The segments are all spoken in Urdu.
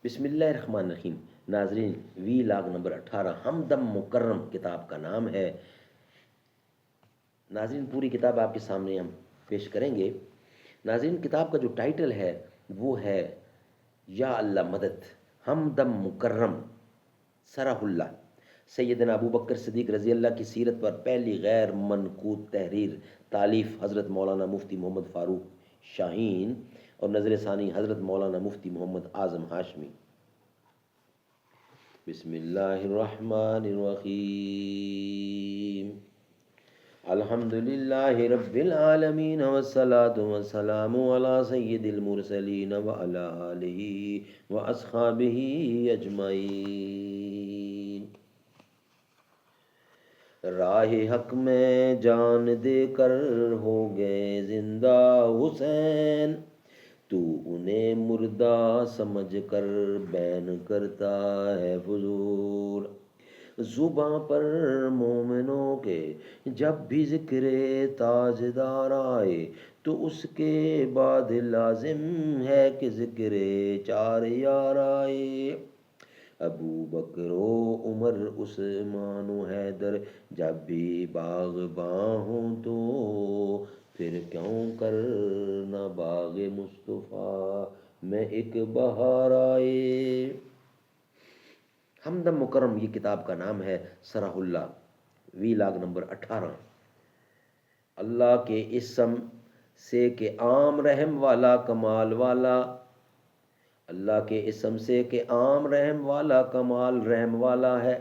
بسم اللہ الرحمن الرحیم۔ ناظرین، وی لاگ نمبر 18 ہمدم مکرم کتاب کا نام ہے۔ ناظرین، پوری کتاب آپ کے سامنے ہم پیش کریں گے۔ ناظرین، کتاب کا جو ٹائٹل ہے وہ ہے یا اللہ مدد، ہمدم مکرم سرح اللہ۔ سیدنا ابو بکر صدیق رضی اللہ کی سیرت پر پہلی غیر منقوط تحریر، تالیف حضرت مولانا مفتی محمد فاروق شاہین اور نظر ثانی حضرت مولانا مفتی محمد اعظم ہاشمی۔ بسم اللہ الرحمن الرحیم۔ الحمد للہ رب العالمین والصلاة والسلام علی سید المرسلین وعلی آلہ واصحابہ اجمعین۔ راہ حق میں جان دے کر ہو گئے زندہ حسین، تو انہیں مردہ سمجھ کر بین کرتا ہے فضول۔ زباں پر مومنوں کے جب بھی ذکر تاجدار آئے، تو اس کے بعد لازم ہے کہ ذکر چار یار آئے۔ ابو بکر و عمر عثمان و حیدر جب بھی باغباں ہوں تو پھر کیوں کر نہ باغ مصطفیٰ میں ایک بہار آئے۔ ہمدم مکرم یہ کتاب کا نام ہے، سرح اللہ، وی لاگ نمبر 18۔ اللہ کے اسم سے کہ عام رحم والا کمال والا، اللہ کے اسم سے کہ عام رحم والا کمال رحم والا ہے۔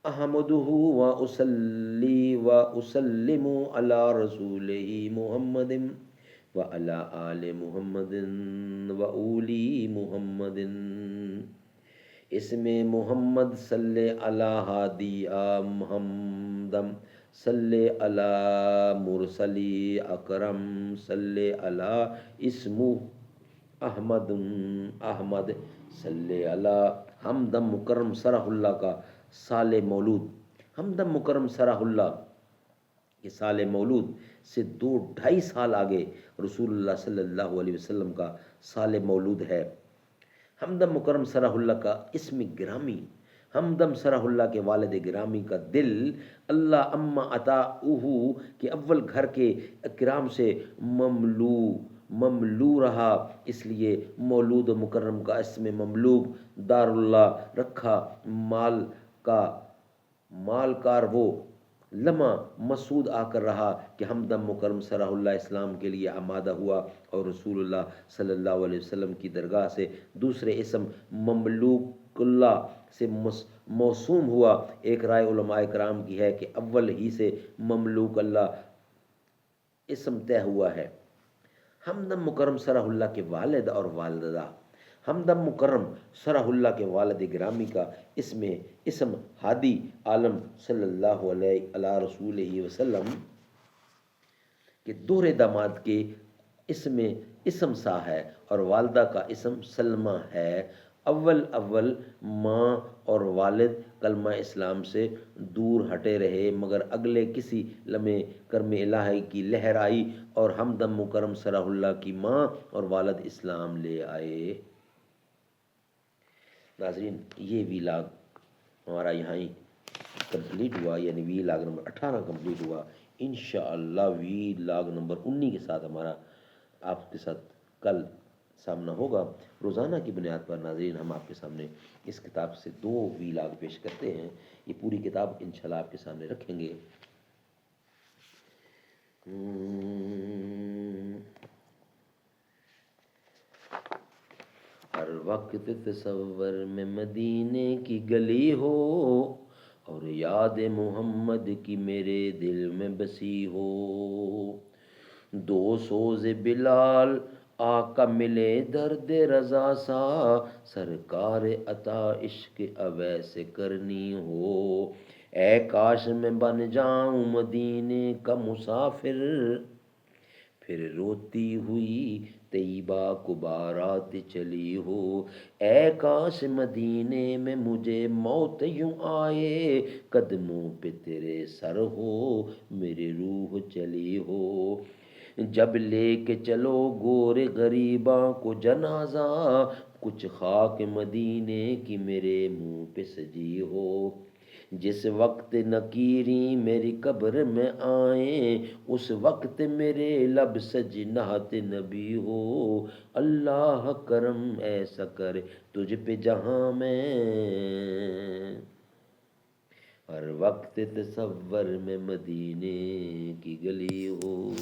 احمدہ و اصلی و اسلم علی رسولہ محمد و علی آل محمد و اولی محمد۔ اسم محمد صلی علی ہادی محمدم، صلی علی مرسلی اکرم، صلی علی اسمہ احمد احمد، صلی علی۔ ہمدم مکرم سرح اللہ کا سال مولود، ہمدم مکرم سرح اللہ کے سال مولود سے 2-2.5 سال آگے رسول اللہ صلی اللہ علیہ وسلم کا سال مولود ہے۔ ہمدم مکرم سرح اللہ کا اسم گرامی، ہمدم سرح اللہ کے والد گرامی کا دل اللہ اما عطاؤہ کے اول گھر کے اکرام سے مملو رہا، اس لیے مولود مکرم کا اسم مملوک دار اللہ رکھا۔ مالکار وہ لمحہ مسعود آ کر رہا کہ ہمدم مکرم سرح اللہ اسلام کے لیے آمادہ ہوا اور رسول اللہ صلی اللہ علیہ وسلم کی درگاہ سے دوسرے اسم مملوک اللہ سے موسوم ہوا۔ ایک رائے علماء کرام کی ہے کہ اول ہی سے مملوک اللہ اسم طے ہوا ہے۔ ہمدم مکرم سرح اللہ کے والد اور والدہ، ہمدم مکرم سرح اللہ کے والد گرامی کا اسم ہادی عالم صلی اللہ علیہ رسولہ وسلم کے دوہرے داماد کے اسم سا ہے اور والدہ کا اسم سلمہ ہے۔ اول ماں اور والد کلمہ اسلام سے دور ہٹے رہے، مگر اگلے کسی لمحے کرم الہی کی لہر آئی اور ہمدم مکرم سرح اللہ کی ماں اور والد اسلام لے آئے۔ ناظرین، یہ وی لاگ ہمارا یہاں ہی کمپلیٹ ہوا، یعنی وی لاگ نمبر 18 کمپلیٹ ہوا۔ انشاءاللہ وی لاگ نمبر 19 کے ساتھ ہمارا آپ کے ساتھ کل سامنا ہوگا۔ روزانہ کی بنیاد پر ناظرین ہم آپ کے سامنے اس کتاب سے 2 وی لاگ پیش کرتے ہیں۔ یہ پوری کتاب انشاءاللہ آپ کے سامنے رکھیں گے۔ ہر وقت تصور میں مدینے کی گلی ہو اور یاد محمد کی میرے دل میں بسی ہو۔ 2 سوز بلال آقا ملے درد رضا سا، سرکار عطا عشق اویس کرنی ہو۔ اے کاش میں بن جاؤں مدینے کا مسافر، پھر روتی ہوئی طیبہ کو بارات چلی ہو۔ اے کاش مدینے میں مجھے موت یوں آئے، قدموں پہ تیرے سر ہو میری روح چلی ہو۔ جب لے کے چلو گور غریباں کو جنازہ، کچھ خاک مدینے کی میرے منہ پہ سجی ہو، جس وقت نکیری میری قبر میں آئیں اس وقت میرے لب سج نعت نبی ہو، اللہ کرم ایسا کرے تجھ پہ جہاں میں ہر وقت تصور میں مدینے کی گلی ہو۔